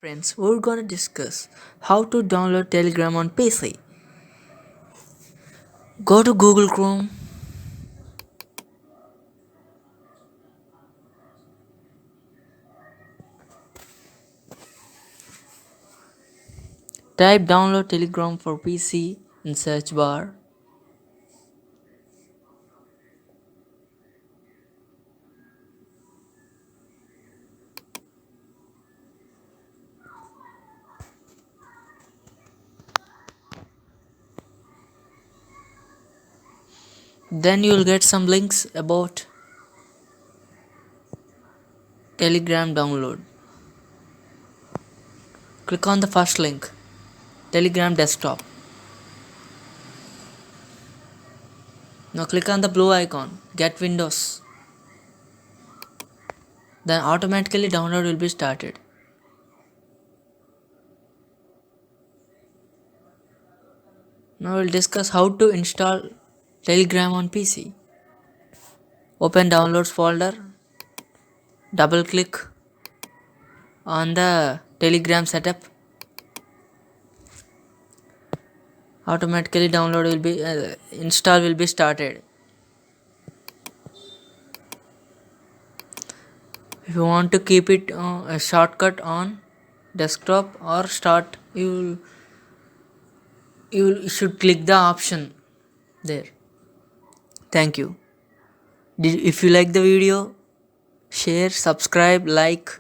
Friends, we're gonna discuss how to download Telegram on PC. Go to Google Chrome, type download Telegram for PC in search bar. Then you'll get some links about Telegram download. Click on the first link, Telegram desktop. Now click on the blue icon, get Windows. Then automatically download will be started. Now we'll discuss how to install Telegram on PC. Open downloads folder, double click on the Telegram setup. Automatically download will be install will be started. If you want to keep it a shortcut on desktop or start, you should click the option there. Thank you. If you like the video, share, subscribe, like.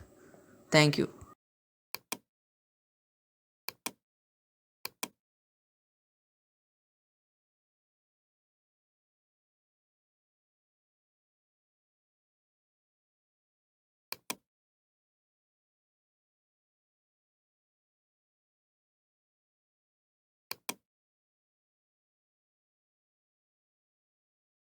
Thank you.